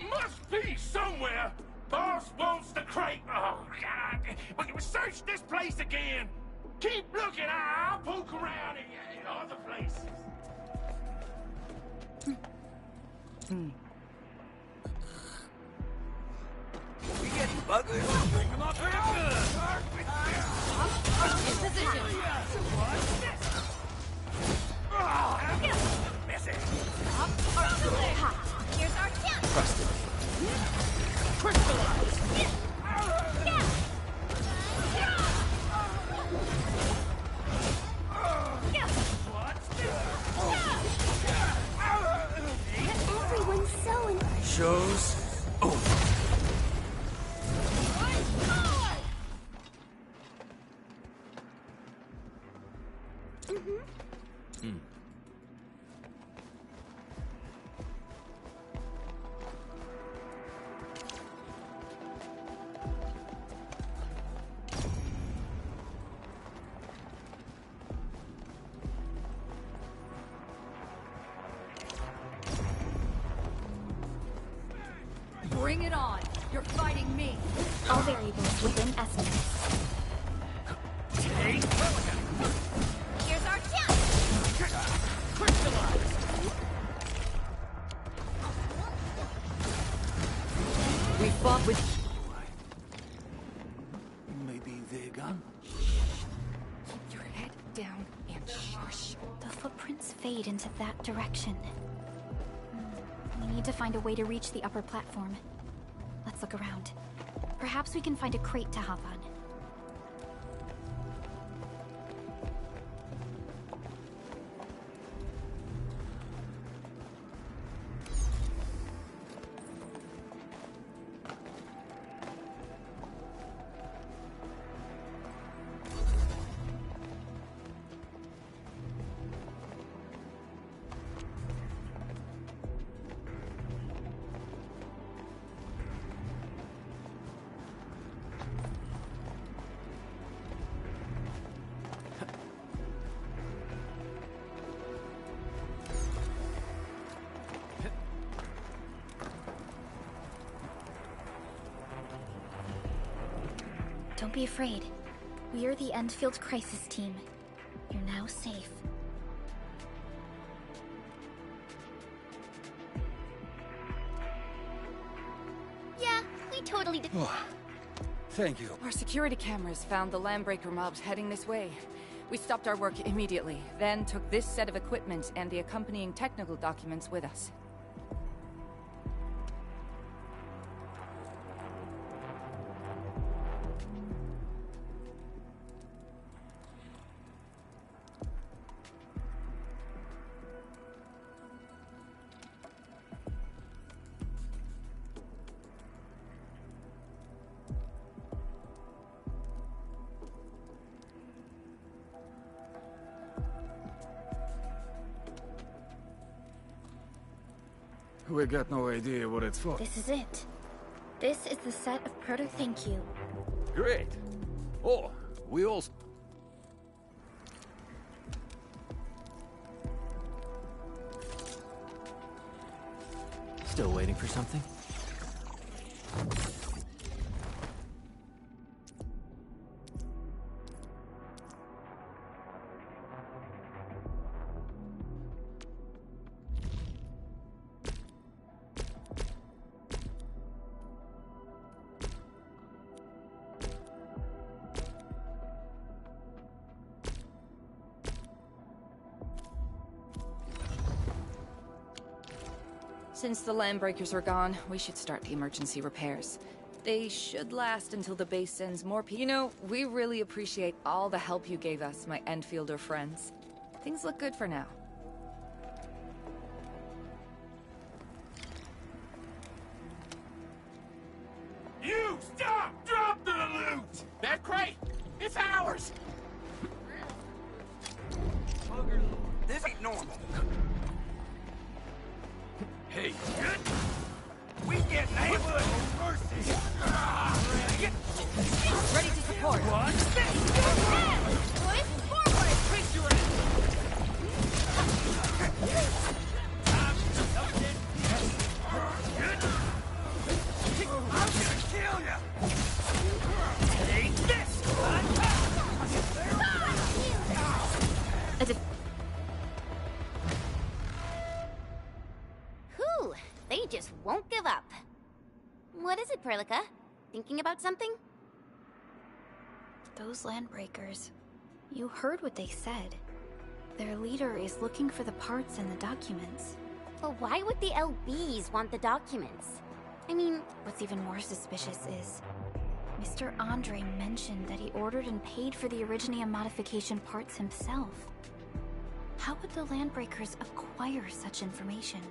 must be somewhere. Boss wants the crate. Oh, God. We search this place again. Keep looking. I'll poke around in other places. We getting buggers? Bring them up here good. In position. Missing. Here's our chance. Trusted. Crystallize. Everyone's so in. Show's over. Bring it on. You're fighting me. All variables within estimates. Here's our chance. Crystallize. We fought with. Maybe they're gone. Keep your head down and shush. The footprints fade into that direction. We need to find a way to reach the upper platform. Let's look around. Perhaps we can find a crate to hop on. Don't be afraid. We're the Endfield Crisis Team. You're now safe. Yeah, we totally did. Oh, thank you. Our security cameras found the Landbreaker mobs heading this way. We stopped our work immediately, then took this set of equipment and the accompanying technical documents with us. We got no idea what it's for. This is it. This is the set of proto-thank you. Great. Oh, we all... Still waiting for something? Since the Landbreakers are gone, we should start the emergency repairs. They should last until the base sends more people. You know, we really appreciate all the help you gave us, my Enfielder friends. Things look good for now. You stop! Drop the loot! That crate, it's ours! This ain't normal. Hey, We get neighborhood mercy. Ready to support. what? Boys, forward! Picture it! just won't give up. What is it, Perlica? Thinking about something? Those landbreakers. You heard what they said. Their leader is looking for the parts and the documents. But why would the LBs want the documents? I mean, What's even more suspicious is Mr. Andre mentioned that he ordered and paid for the Originium modification parts himself. How would the landbreakers acquire such information?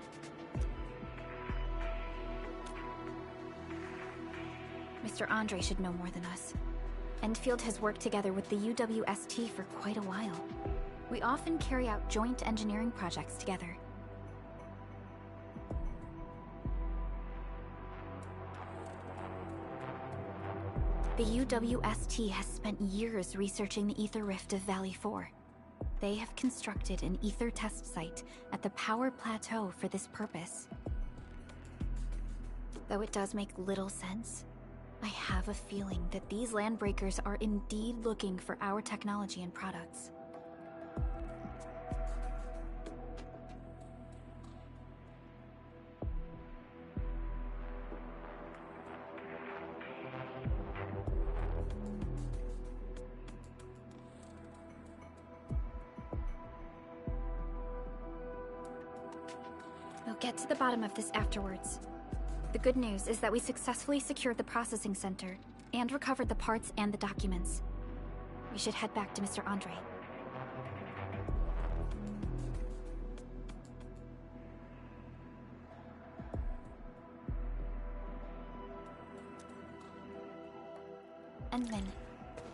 Mr. Andre should know more than us. Endfield has worked together with the UWST for quite a while. We often carry out joint engineering projects together. The UWST has spent years researching the ether rift of Valley 4. They have constructed an ether test site at the Power Plateau for this purpose. Though it does make little sense, I have a feeling that these landbreakers are indeed looking for our technology and products. We'll get to the bottom of this afterwards. The good news is that we successfully secured the processing center and recovered the parts and the documents. We should head back to Mr. Andre. Endman,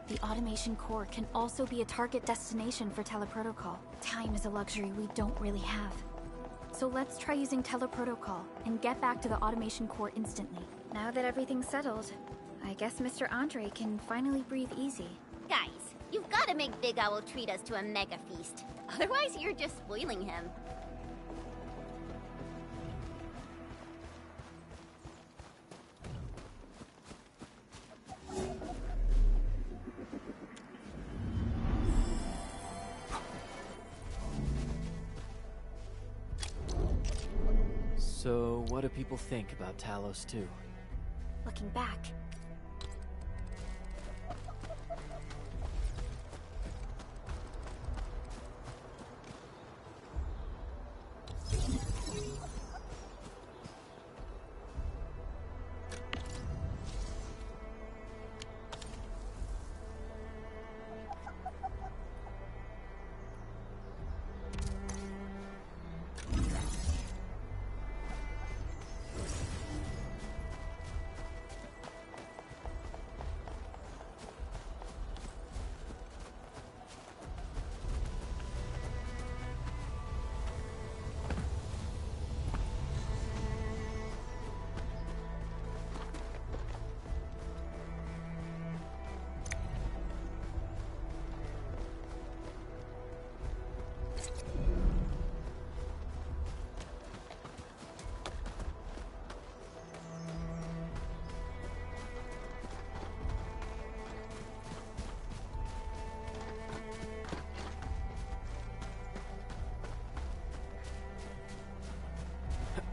the automation core can also be a target destination for teleprotocol. Time is a luxury we don't really have. So let's try using teleprotocol and get back to the automation core instantly. Now that everything's settled, I guess Mr. Andre can finally breathe easy. guys, you've got to make Big Owl treat us to a mega feast. Otherwise, you're just spoiling him. So, what do people think about Talos 2? Looking back,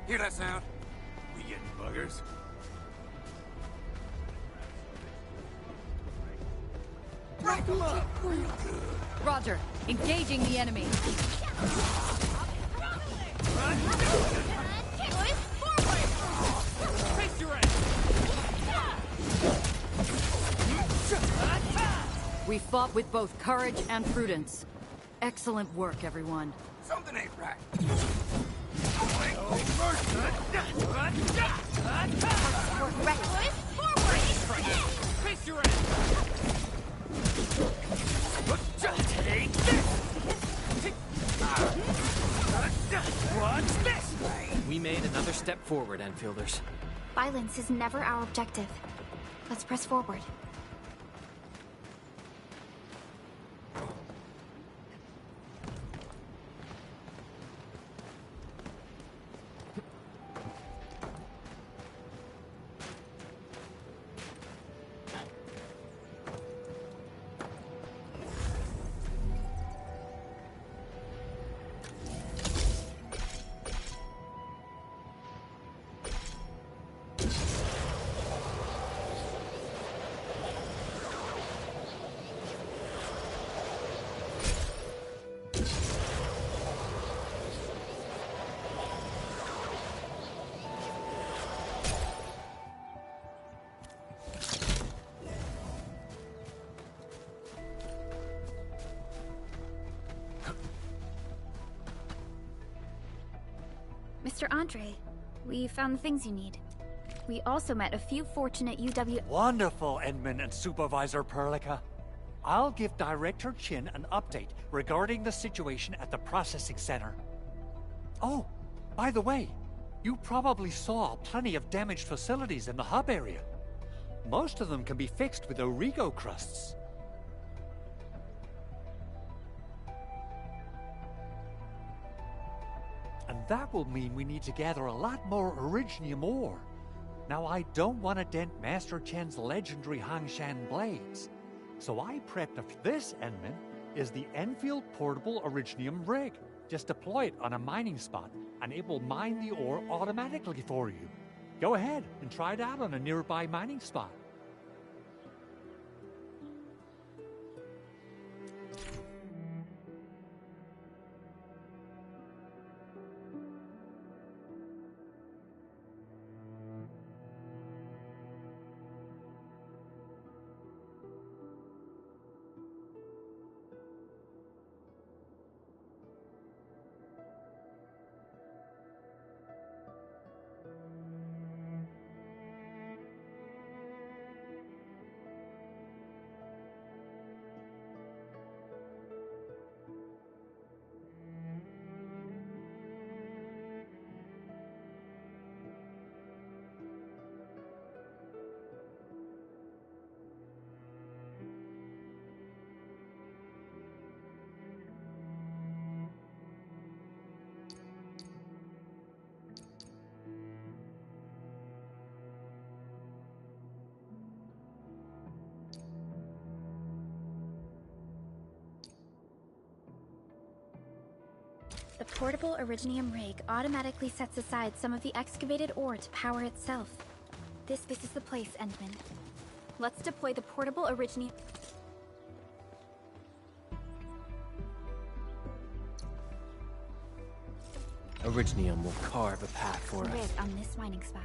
Hear that sound? We getting buggers? Break them up! Roger. Engaging the enemy. Face your ass! We fought with both courage and prudence. Excellent work, everyone. Something ain't right. Face your ass! Take this! What's this? We made another step forward, Enfielders. violence is never our objective. Let's press forward. Master Andre. We found the things you need. We also met a few fortunate UW... Wonderful, Edmund and Supervisor Perlica. I'll give Director Chin an update regarding the situation at the processing center. Oh, by the way, you probably saw plenty of damaged facilities in the hub area. Most of them can be fixed with Origo crusts. And that will mean we need to gather a lot more Originium ore. Now, I don't want to dent Master Chen's legendary Hangshan blades. So I prepped this, Enman, is the Enfield Portable Originium Rig. Just deploy it on a mining spot, and it will mine the ore automatically for you. Go ahead and try it out on a nearby mining spot. The portable Originium rig automatically sets aside some of the excavated ore to power itself. This is the place, Endman. Let's deploy the portable Originium... Originium will carve a path for rig us. on this mining spot.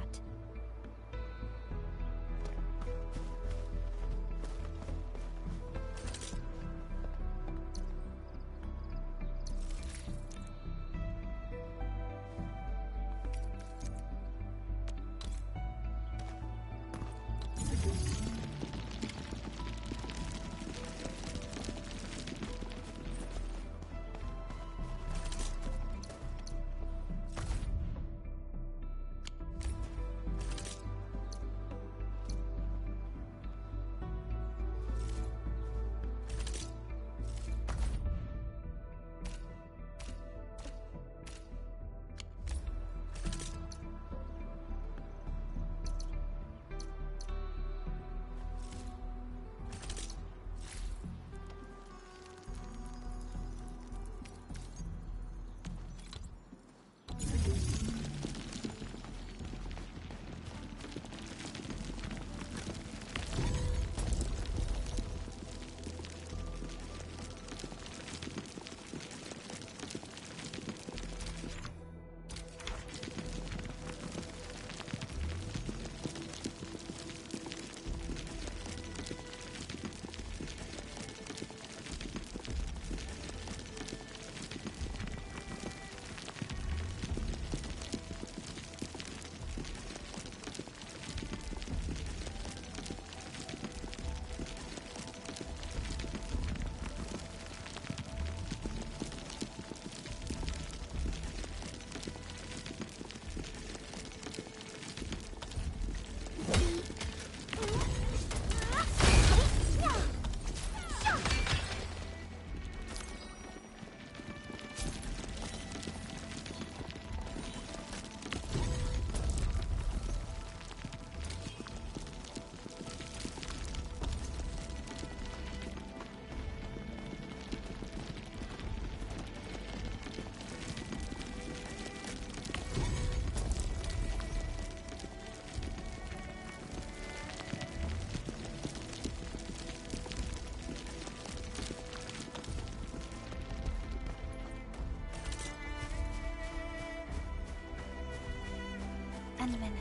Endman,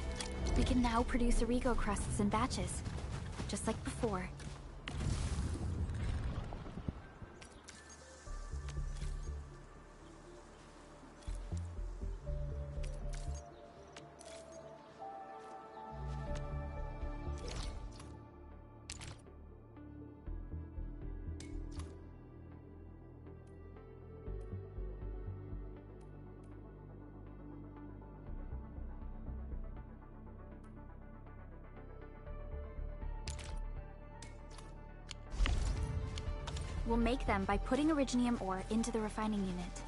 we can now produce Origo crusts in batches, just like before. We'll make them by putting Originium ore into the refining unit.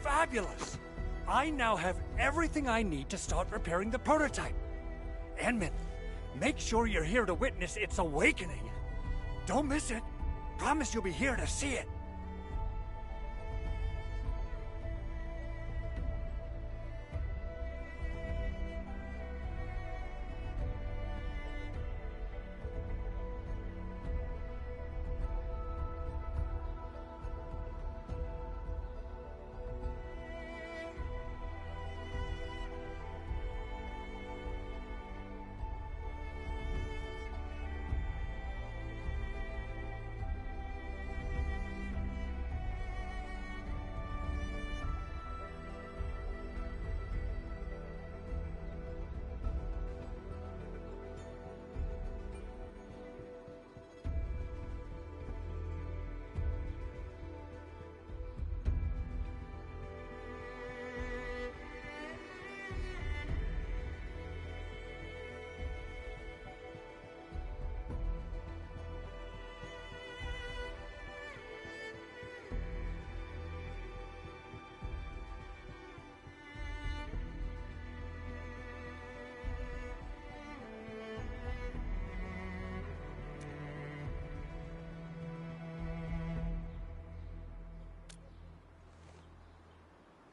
Fabulous! I now have everything I need to start repairing the prototype. Enmin, make sure you're here to witness its awakening. Don't miss it. Promise you'll be here to see it.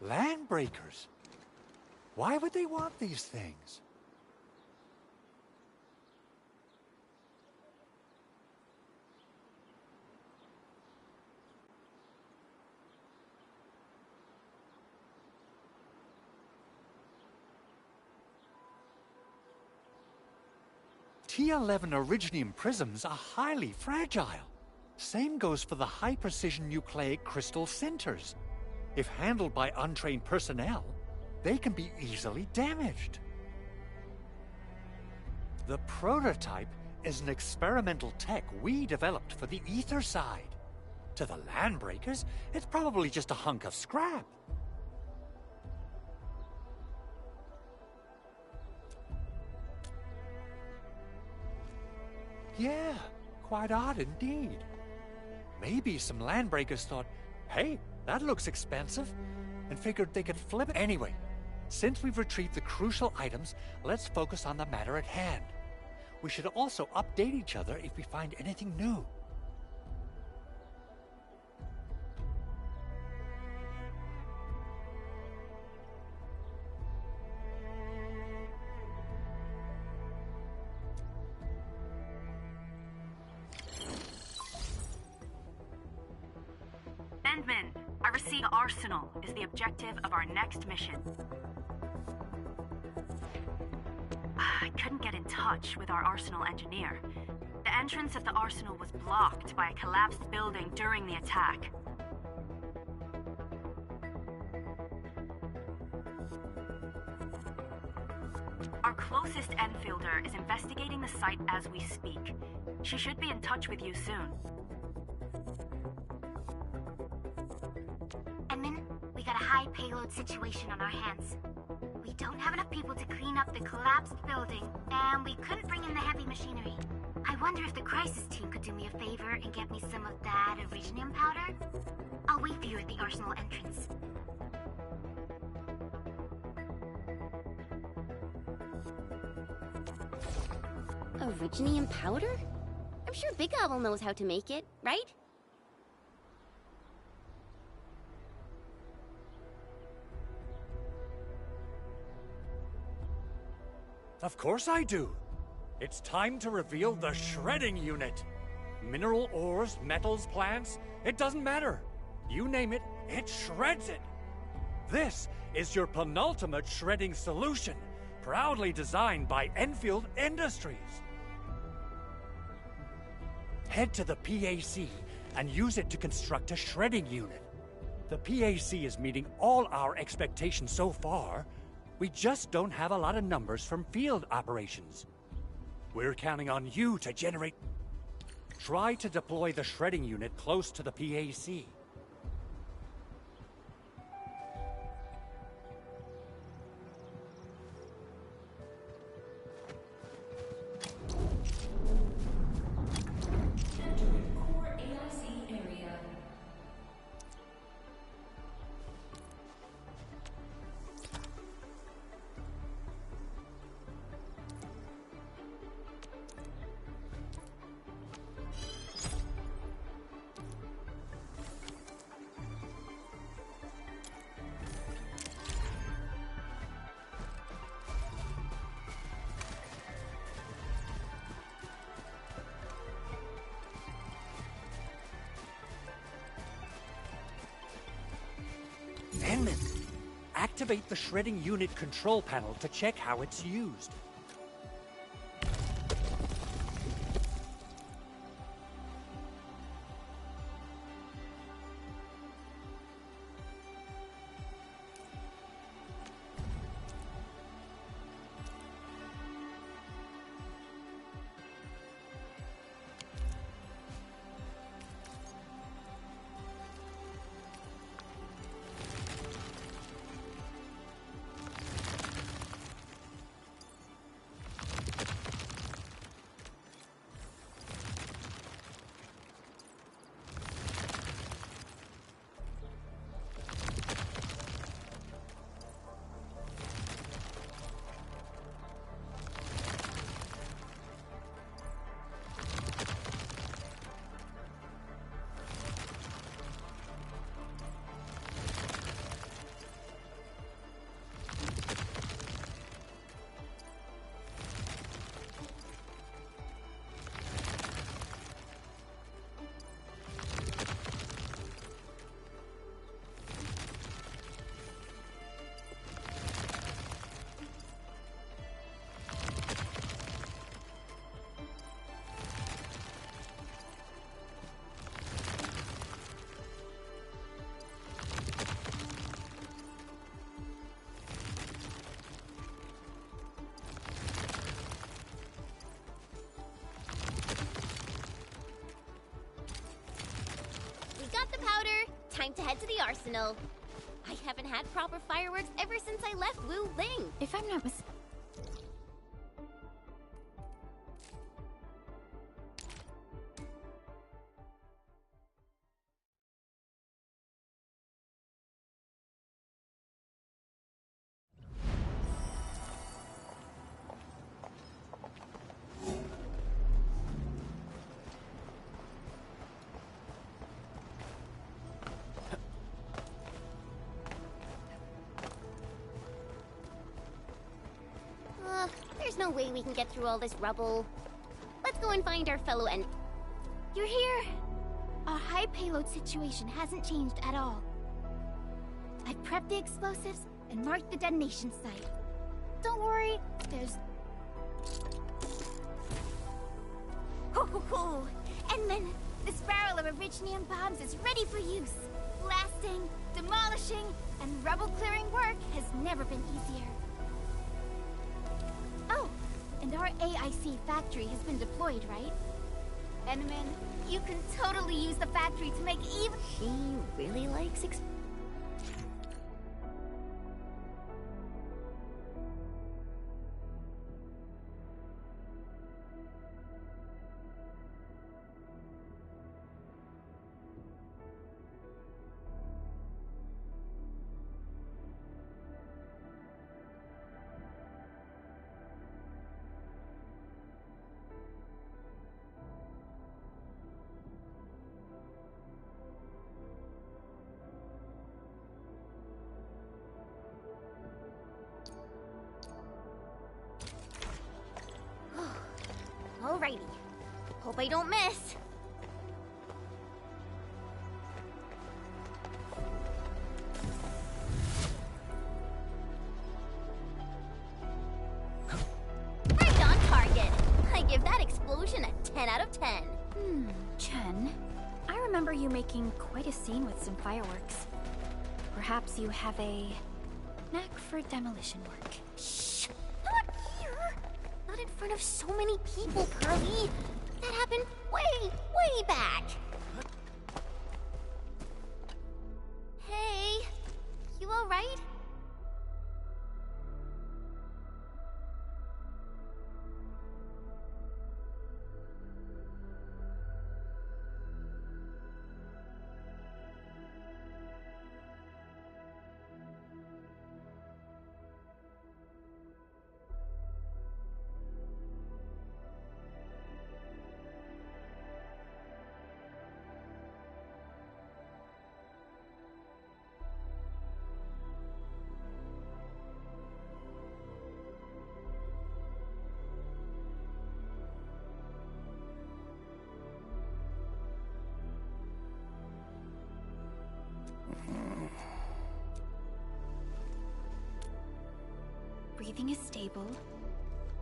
Landbreakers? Why would they want these things? T11 Originium prisms are highly fragile. Same goes for the high-precision nucleic crystal centers. If handled by untrained personnel, they can be easily damaged. The prototype is an experimental tech we developed for the ether side. To the Landbreakers, it's probably just a hunk of scrap. Yeah, quite odd indeed. Maybe some Landbreakers thought, hey, that looks expensive, and figured they could flip it. Anyway, since we've retrieved the crucial items, let's focus on the matter at hand. We should also update each other if we find anything new. Endman, I received the Arsenal is the objective of our next mission. I couldn't get in touch with our Arsenal engineer. The entrance of the Arsenal was blocked by a collapsed building during the attack. Our closest Enfielder is investigating the site as we speak. She should be in touch with you soon. Edmund, we got a high payload situation on our hands. We don't have enough people to clean up the collapsed building, and we couldn't bring in the heavy machinery. I wonder if the crisis team could do me a favor and get me some of that Originium powder? I'll wait for you at the arsenal entrance. Originium powder? I'm sure Big Owl knows how to make it, right? Of course I do. It's time to reveal the shredding unit. Mineral ores, metals, plants, it doesn't matter. You name it, it shreds it. This is your penultimate shredding solution, proudly designed by Enfield Industries. Head to the PAC and use it to construct a shredding unit. The PAC is meeting all our expectations so far. We just don't have a lot of numbers from field operations. We're counting on you to generate... Try to deploy the shredding unit close to the PAC. Activate the shredding unit control panel to check how it's used. Time to head to the arsenal. I haven't had proper fireworks ever since I left Wu Ling. If I'm not mistaken... There's no way we can get through all this rubble. Let's go and find our fellow You're here! Our high payload situation hasn't changed at all. I've prepped the explosives and marked the detonation site. Don't worry, there's... Ho ho ho! Enman, this barrel of Originium bombs is ready for use. Blasting, demolishing, and rubble-clearing work has never been easier. Oh, and our AIC factory has been deployed, right? Enman, you can totally use the factory to make even... She really likes Hope I don't miss. Right on target. I give that explosion a 10 out of 10. Chen, I remember you making quite a scene with some fireworks. Perhaps you have a knack for demolition work. Shh! Not here! Not in front of so many people, Pearly. That happened way back. Hey, you alright? Breathing is stable.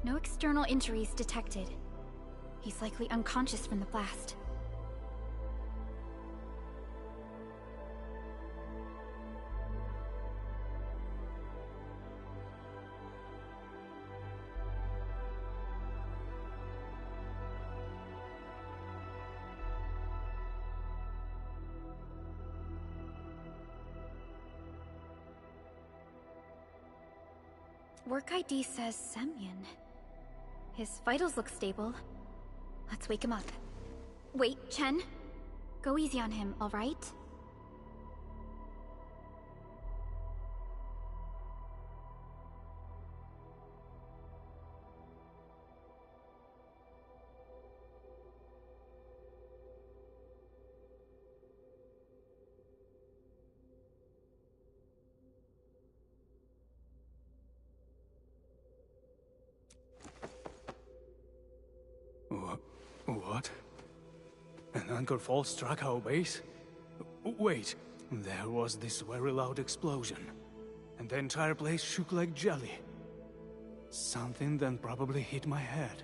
No external injuries detected. He's likely unconscious from the blast. Work ID says Semyon. His vitals look stable. Let's wake him up. Wait, Chen. Go easy on him, alright? What? An anchor fall struck our base? Wait, there was this very loud explosion, and the entire place shook like jelly. Something then probably hit my head.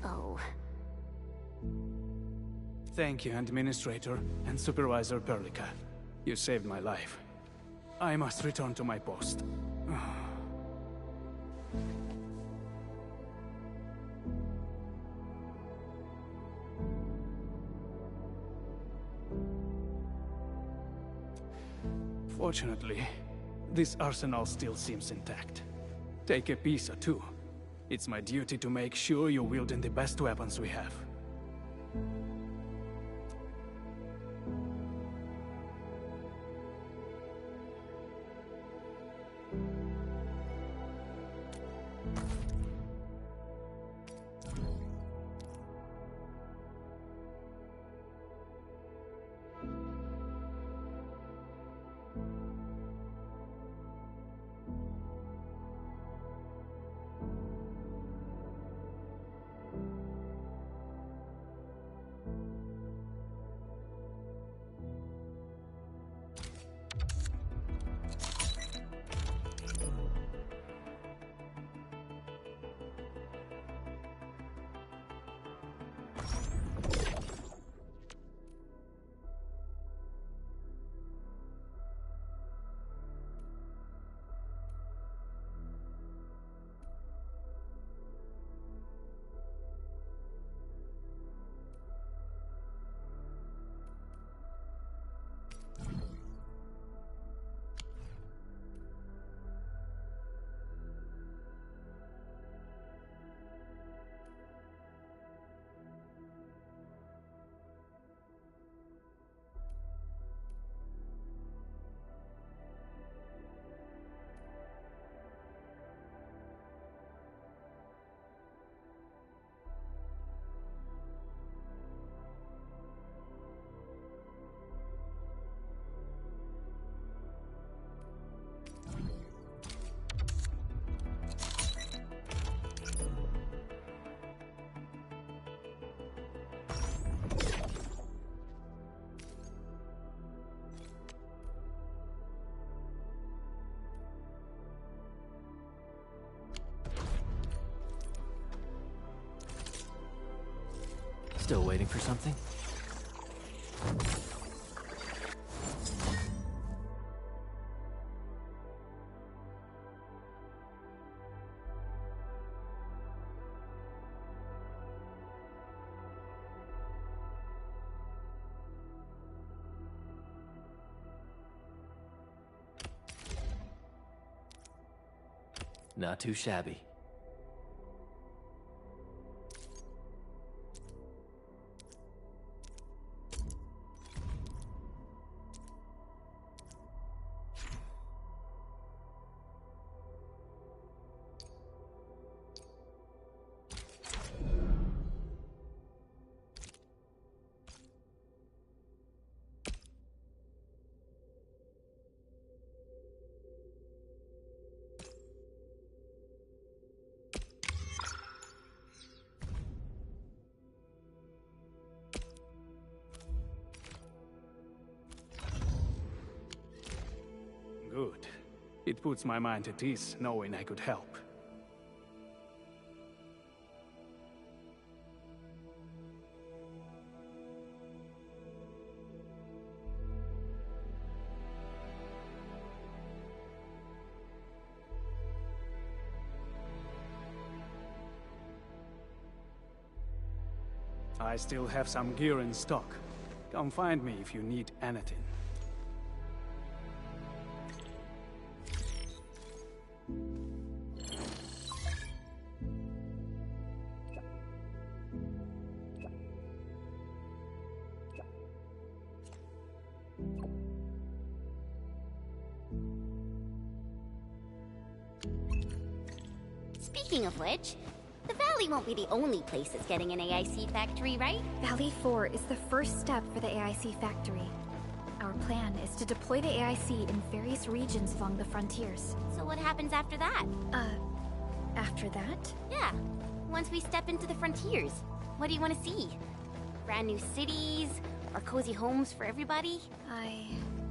Oh. Thank you, Administrator and Supervisor Perlica. You saved my life. I must return to my post. Fortunately, this arsenal still seems intact. Take a piece or two. It's my duty to make sure you're wielding the best weapons we have. Still waiting for something? Not too shabby. Good. It puts my mind at ease knowing I could help. I still have some gear in stock. Come find me if you need anything. Speaking of which, the Valley won't be the only place that's getting an AIC factory, right? Valley 4 is the first step for the AIC factory. Our plan is to deploy the AIC in various regions along the frontiers. So what happens after that? After that? Yeah, once we step into the frontiers, what do you want to see? Brand new cities? Or cozy homes for everybody? I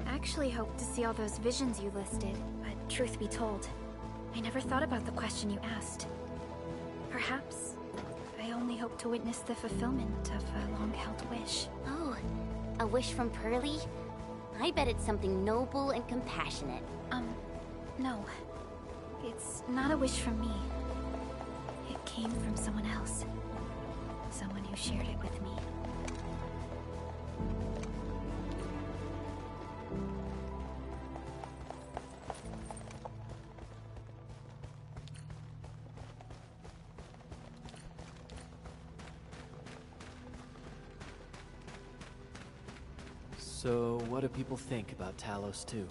actually hoped to see all those visions you listed, but truth be told, I never thought about the question you asked. Perhaps I only hope to witness the fulfillment of a long-held wish. Oh, a wish from Pearly? I bet it's something noble and compassionate. No. It's not a wish from me. It came from someone else. Someone who shared it with me. So, what do people think about Talos 2?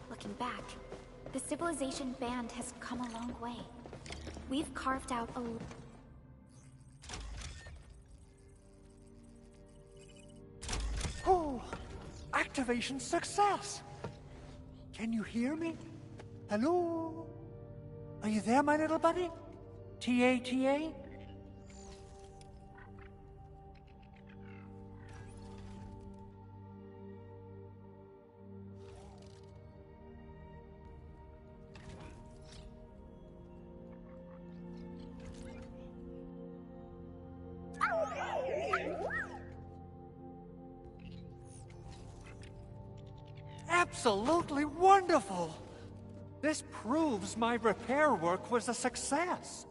Looking back, the civilization band has come a long way. We've carved out a... Oh! Activation success! Can you hear me? Hello? Are you there, my little buddy? T-A-T-A? Absolutely wonderful! This proves my repair work was a success.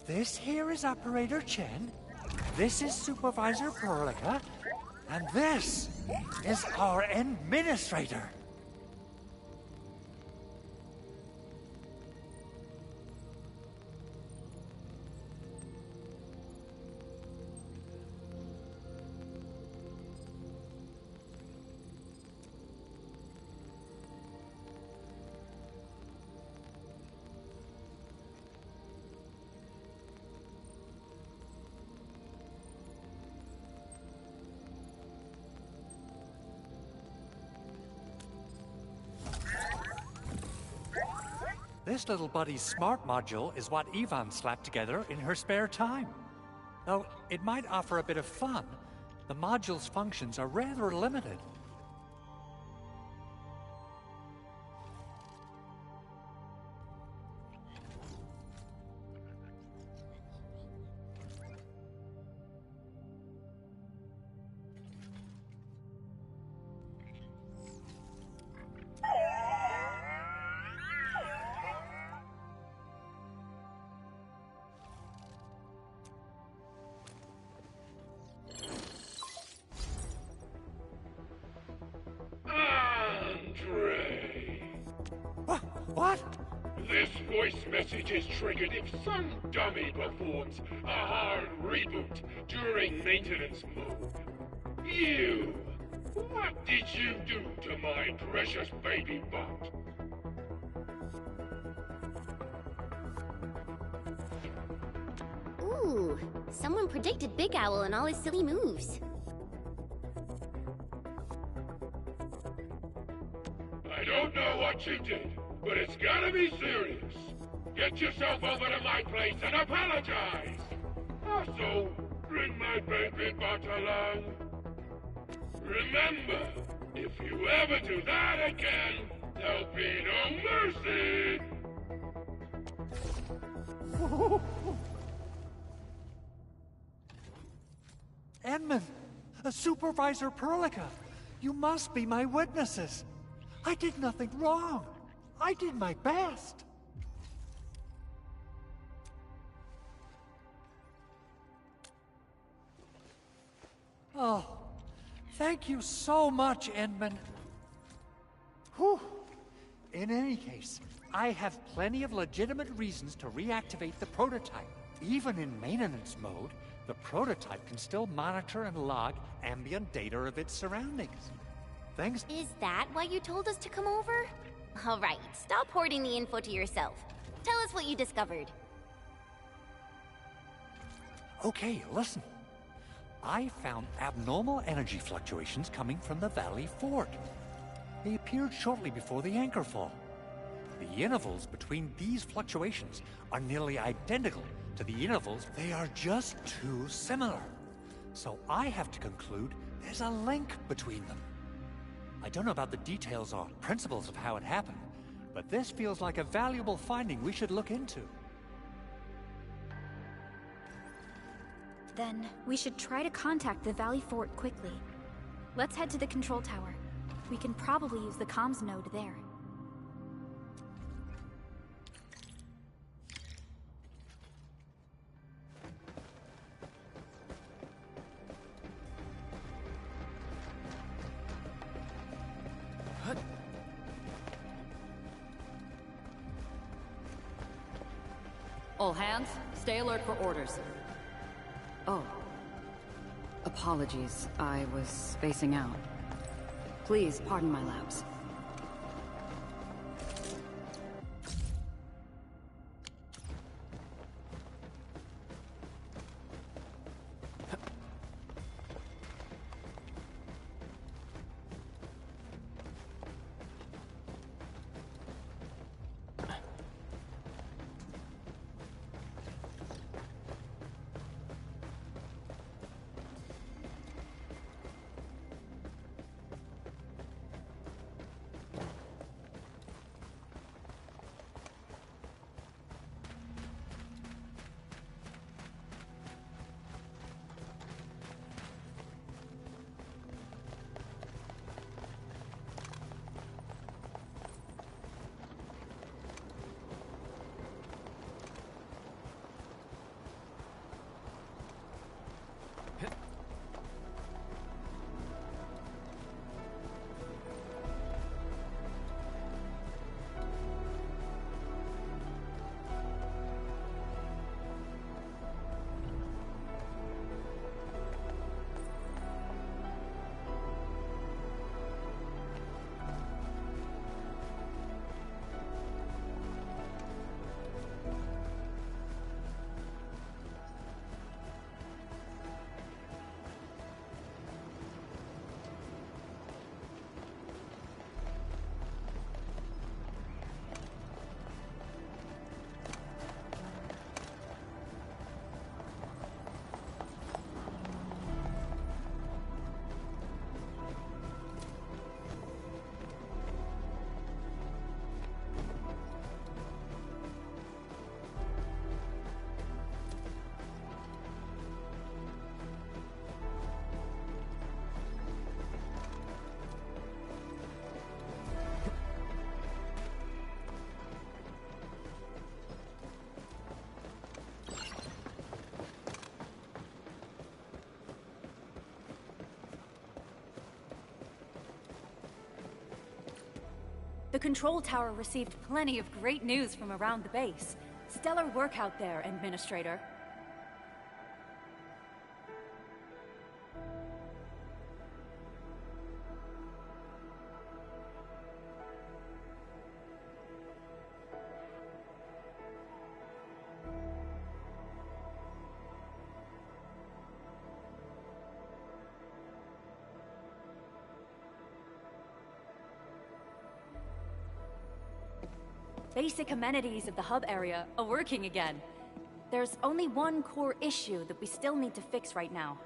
This here is Operator Chen, this is Supervisor Perlica, and this is our Administrator. This little buddy's smart module is what Yvonne slapped together in her spare time. Though it might offer a bit of fun, the module's functions are rather limited. What? This voice message is triggered if some dummy performs a hard reboot during maintenance mode. You! What did you do to my precious baby bot? Ooh, someone predicted Big Owl and all his silly moves. I don't know what you did, but it's gotta be serious. Get yourself over to my place and apologize! Also, bring my baby bot along. Remember, if you ever do that again, there'll be no mercy! Edmund, Supervisor Perlica, you must be my witnesses. I did nothing wrong. I did my best. Oh, thank you so much, Edmund. Whew. In any case, I have plenty of legitimate reasons to reactivate the prototype. Even in maintenance mode, the prototype can still monitor and log ambient data of its surroundings. Thanks. Is that why you told us to come over? All right, stop hoarding the info to yourself. Tell us what you discovered. Okay, listen. I found abnormal energy fluctuations coming from the Valley Fort. They appeared shortly before the anchor fall. The intervals between these fluctuations are nearly identical to the intervals. They are just too similar. So I have to conclude there's a link between them. I don't know about the details or principles of how it happened, but this feels like a valuable finding we should look into. Then, we should try to contact the Valley Fort quickly. Let's head to the control tower. We can probably use the comms node there. All hands, stay alert for orders. Oh. Apologies, I was spacing out. Please pardon my lapse. The control tower received plenty of great news from around the base. Stellar work out there, Administrator. Basic amenities of the hub area are working again. There's only one core issue that we still need to fix right now.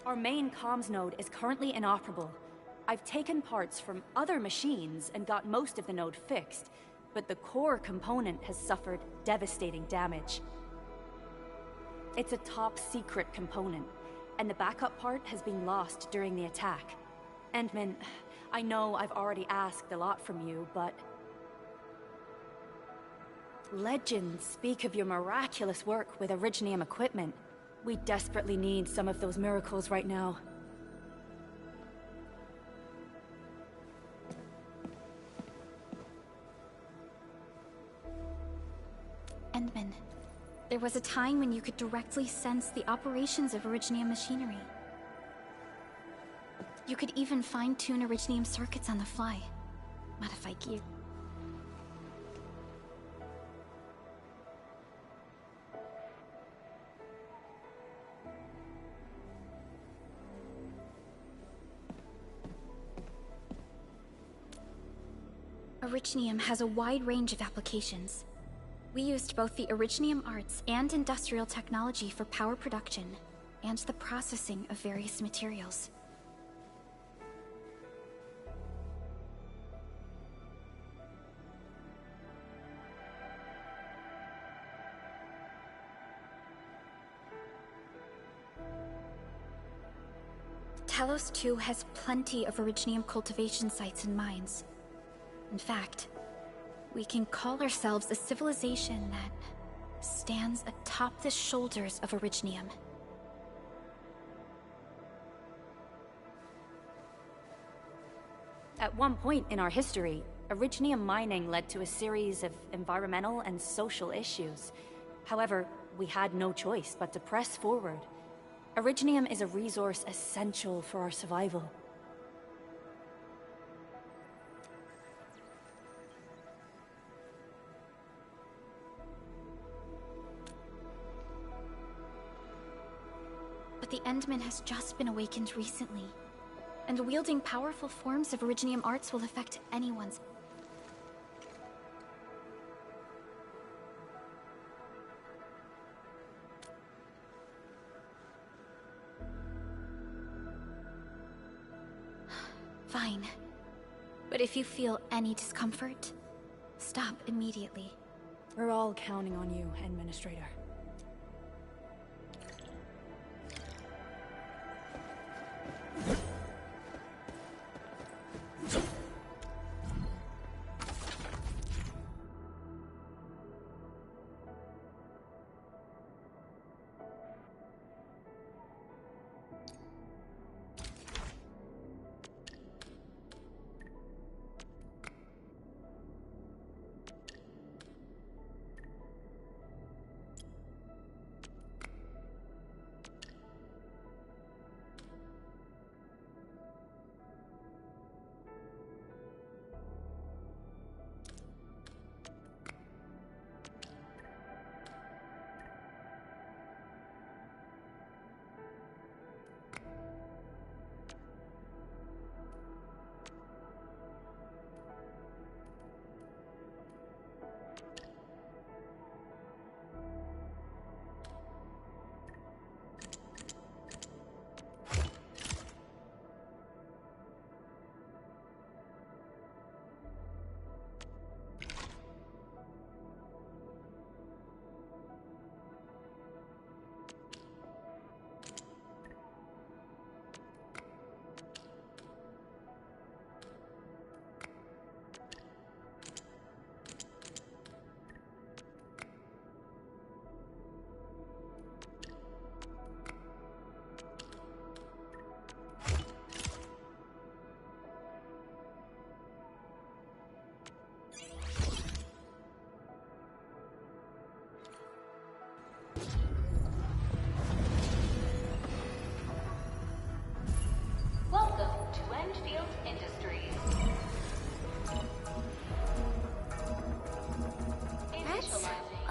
Our main comms node is currently inoperable. I've taken parts from other machines and got most of the node fixed, but the core component has suffered devastating damage. It's a top-secret component, and the backup part has been lost during the attack. Endman, I know I've already asked a lot from you, but... legends speak of your miraculous work with Originium equipment. We desperately need some of those miracles right now. Endman, there was a time when you could directly sense the operations of Originium machinery. You could even fine-tune Originium circuits on the fly. Modify gear. Originium has a wide range of applications. We used both the Originium arts and industrial technology for power production, and the processing of various materials. Talos 2 has plenty of Originium cultivation sites and mines. In fact, we can call ourselves a civilization that stands atop the shoulders of Originium. At one point in our history, Originium mining led to a series of environmental and social issues. However, we had no choice but to press forward. Originium is a resource essential for our survival. But the Endman has just been awakened recently, and wielding powerful forms of Originium arts will affect anyone's. Fine. But if you feel any discomfort, stop immediately. We're all counting on you, Administrator.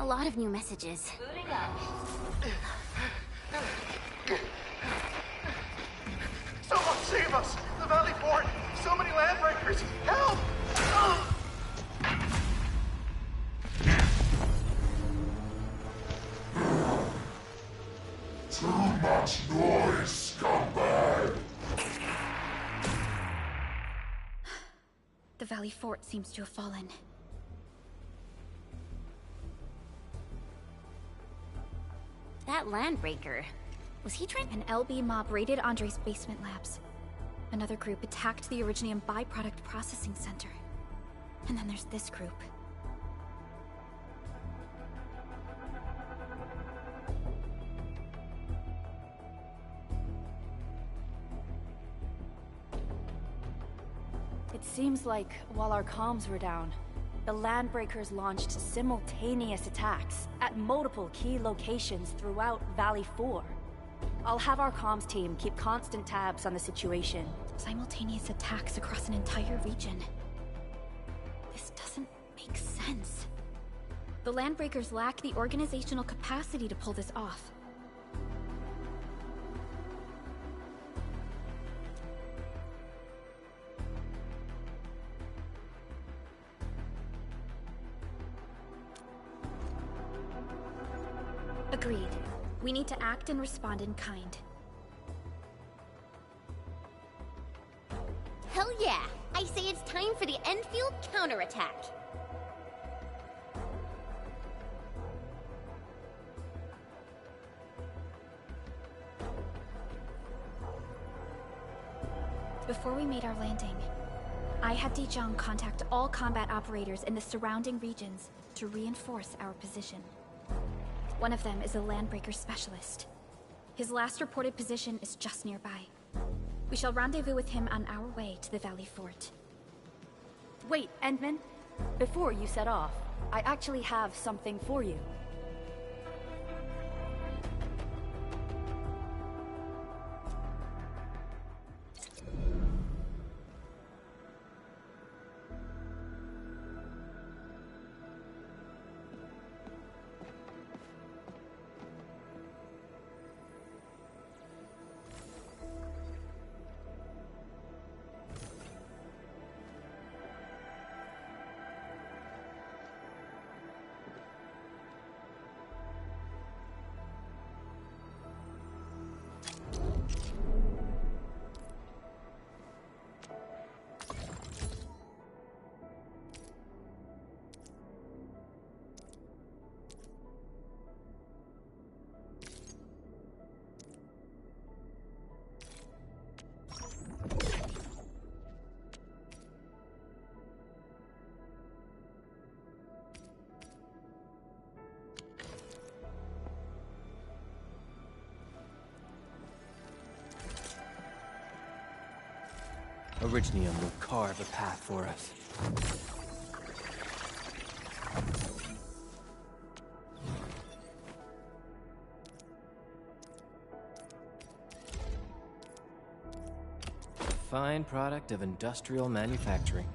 A lot of new messages. Someone save us! The Valley Fort! So many landbreakers! Help! Too much noise, scumbag! The Valley Fort seems to have fallen. That landbreaker. Was he trying? An LB mob raided Andre's basement labs. Another group attacked the Originium byproduct processing center. And then there's this group. It seems like while our comms were down, the Landbreakers launched simultaneous attacks at multiple key locations throughout Valley 4. I'll have our comms team keep constant tabs on the situation. Simultaneous attacks across an entire region. This doesn't make sense. The Landbreakers lack the organizational capacity to pull this off. Agreed. We need to act and respond in kind. Hell yeah! I say it's time for the Endfield counterattack. Before we made our landing, I had Dijong contact all combat operators in the surrounding regions to reinforce our position. One of them is a Landbreaker specialist. His last reported position is just nearby. We shall rendezvous with him on our way to the Valley Fort. Wait, Endman. Before you set off, I actually have something for you. Originium will carve a path for us. A fine product of industrial manufacturing.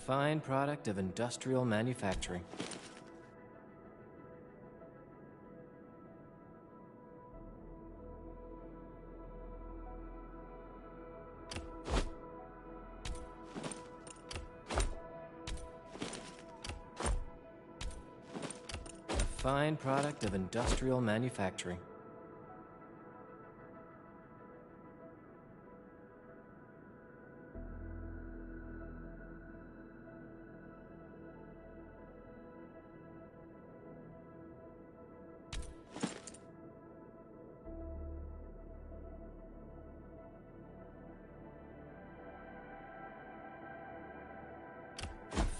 Fine product of industrial manufacturing. A fine product of industrial manufacturing.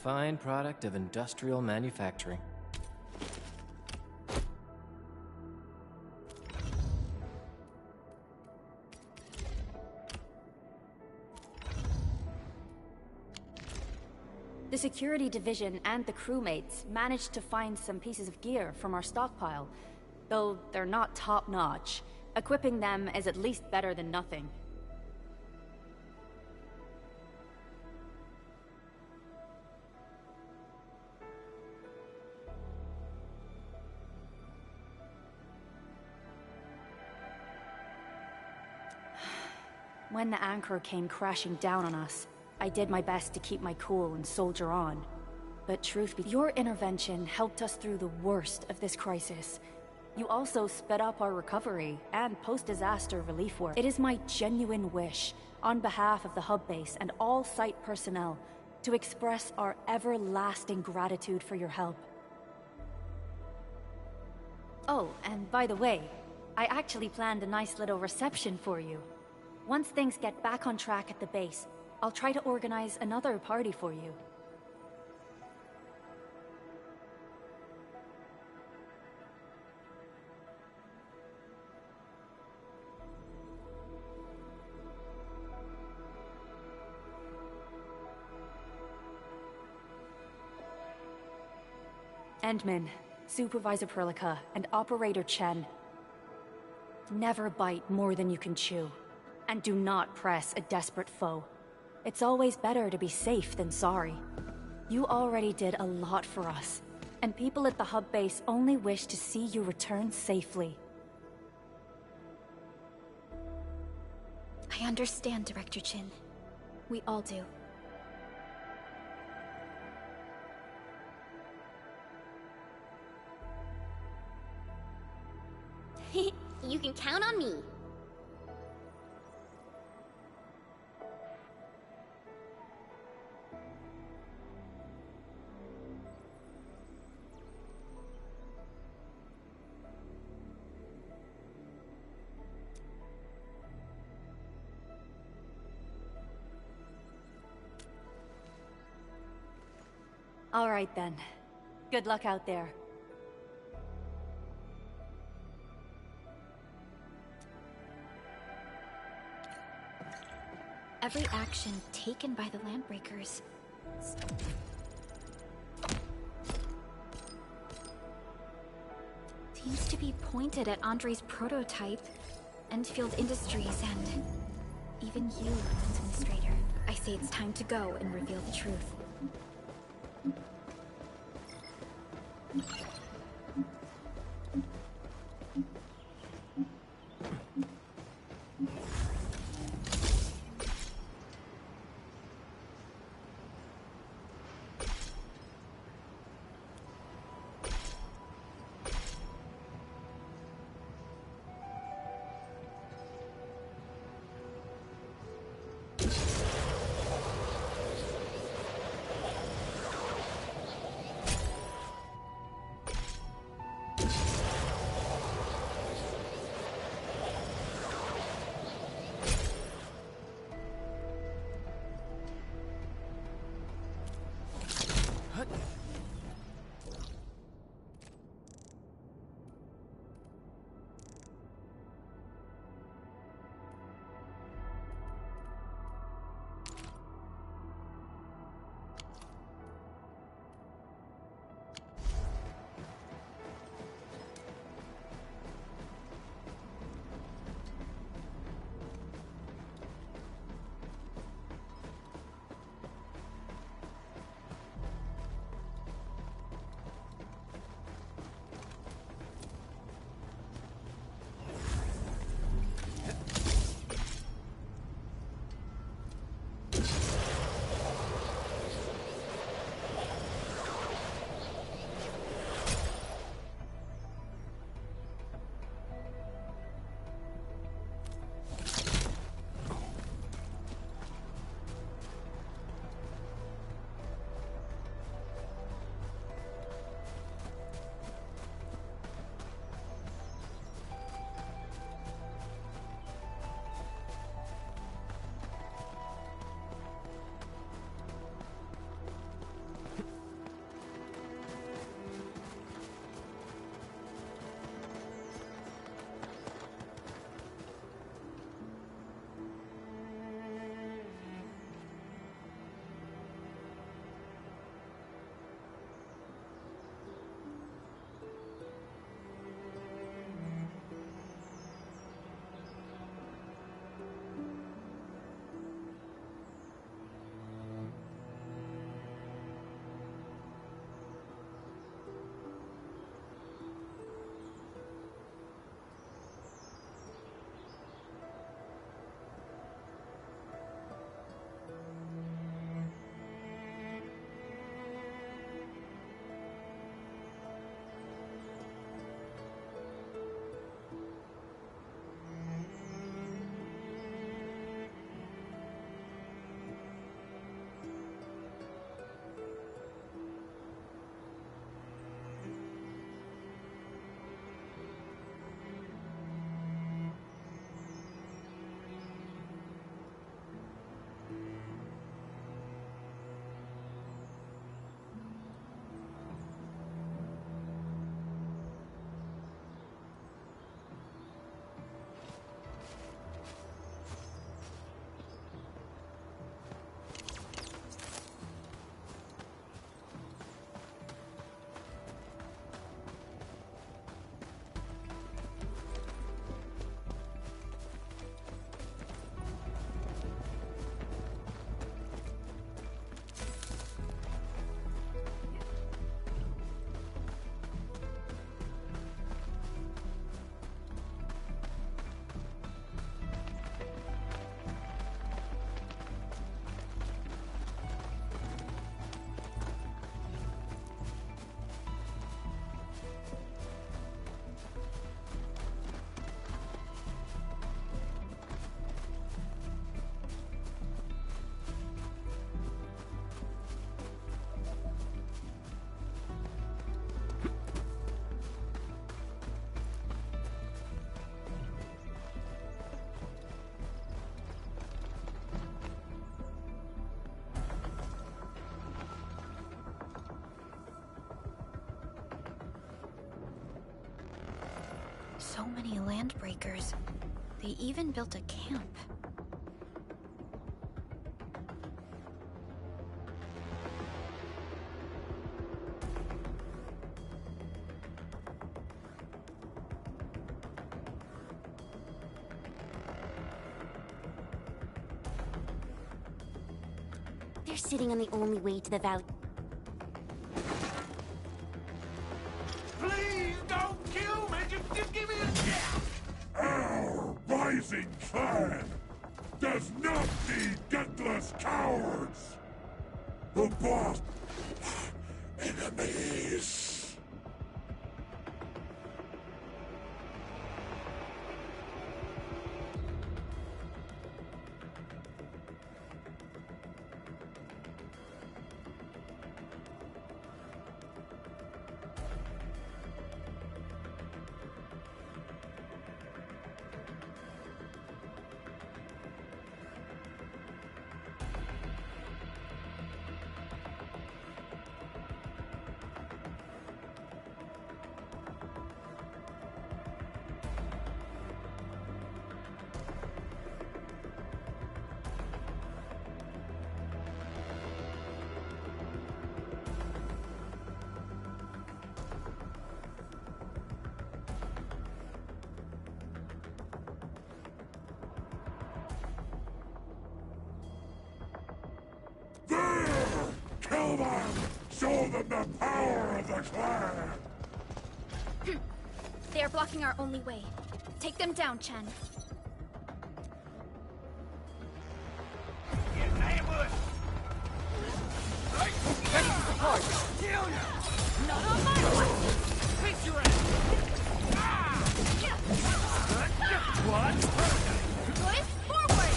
Fine product of industrial manufacturing. The security division and the crewmates managed to find some pieces of gear from our stockpile, though they're not top-notch. Equipping them is at least better than nothing. When the anchor came crashing down on us, I did my best to keep my cool and soldier on. But truth be, your intervention helped us through the worst of this crisis. You also sped up our recovery and post-disaster relief work. It is my genuine wish, on behalf of the hub base and all site personnel, to express our everlasting gratitude for your help. Oh, and by the way, I actually planned a nice little reception for you. Once things get back on track at the base, I'll try to organize another party for you. Endman, Supervisor Perlica, and Operator Chen. Never bite more than you can chew. And do not press a desperate foe. It's always better to be safe than sorry. You already did a lot for us, and people at the hub base only wish to see you return safely. I understand, Director Chin. We all do. You can count on me. All right then. Good luck out there. Every action taken by the Landbreakers seems to be pointed at Andre's prototype, Endfield Industries, and even you, Administrator. I say it's time to go and reveal the truth. So many landbreakers. They even built a camp. They're sitting on the only way to the valley. Please don't kill me! Just give me a chance! Our rising clan does not need gutless cowards! The boss... enemies! Kill them! Show them the power of the clan! They are blocking our only way. Take them down, Chen. Kill ya! Not on my watch! Face your ass! What? Going forward!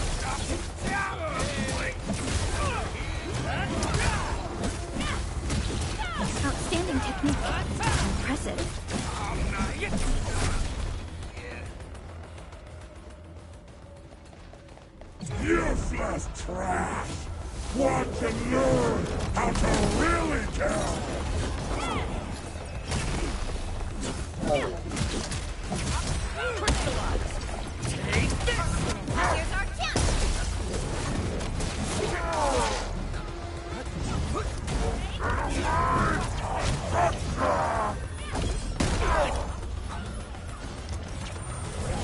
Outstanding technique. Impressive. Useless trash! Watch and learn how to really kill! Here's our chance!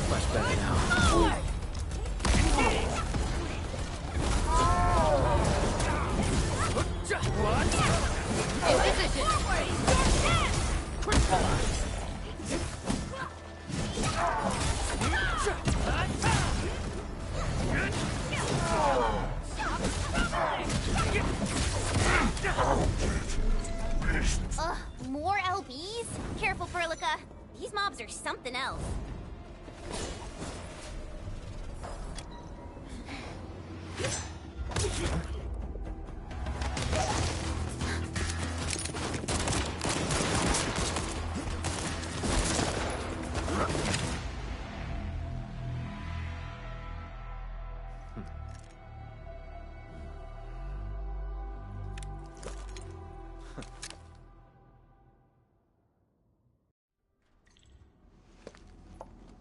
Much better now. Ugh, more LBs? Careful, Furlica. These mobs are something else.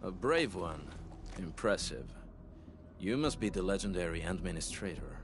A brave one. Impressive. You must be the legendary Administrator.